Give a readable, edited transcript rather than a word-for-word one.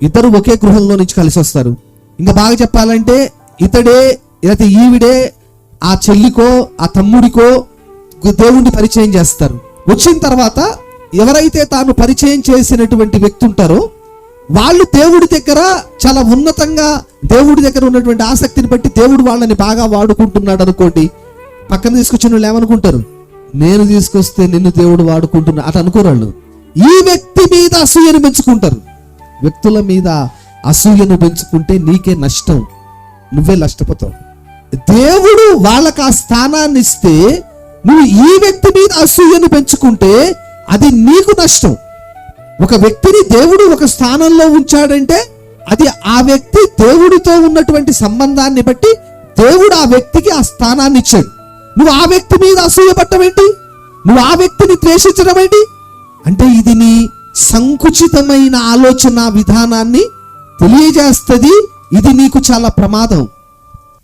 ఇద్దరు ఒకే గృహంలో నుంచి కలిసి వస్తారు. ఇంకా బాగా చెప్పాలంటే ఇతడే లేకపోతే ఈవిడే ఆ చెల్లికో ఆ తమ్ముడికో దేవుణ్ణి పరిచయం చేస్తారు. వచ్చిన తర్వాత ఎవరైతే తాను పరిచయం చేసినటువంటి వ్యక్తి ఉంటారో వాళ్ళు దేవుడి దగ్గర చాలా ఉన్నతంగా, దేవుడి దగ్గర ఉన్నటువంటి ఆసక్తిని బట్టి దేవుడు వాళ్ళని బాగా వాడుకుంటున్నాడు అనుకోండి. పక్కన తీసుకొచ్చిన వాళ్ళు ఏమనుకుంటారు, నేను తీసుకొస్తే నిన్ను దేవుడు వాడుకుంటున్నా అటు అనుకోరాళ్ళు. ఈ వ్యక్తి మీద అసూయను పెంచుకుంటారు. వ్యక్తుల మీద అసూయను పెంచుకుంటే నీకే నష్టం, నువ్వే నష్టపోతావు. దేవుడు వాళ్ళకి ఆ స్థానాన్ని ఇస్తే నువ్వు ఈ వ్యక్తి మీద అసూయను పెంచుకుంటే అది నీకు నష్టం. ఒక వ్యక్తిని దేవుడు ఒక స్థానంలో ఉంచాడంటే అది ఆ వ్యక్తి దేవుడితో ఉన్నటువంటి సంబంధాన్ని బట్టి దేవుడు ఆ వ్యక్తికి ఆ స్థానాన్ని ఇచ్చాడు. నువ్వు ఆ వ్యక్తి మీద అసూయ పట్టడం ఏంటి, నువ్వు ఆ వ్యక్తిని ద్వేషించడం ఏంటి అంటే ఇది నీ సంకుచితమైన ఆలోచన విధానాన్ని తెలియజేస్తుంది. ఇది నీకు చాలా ప్రమాదం.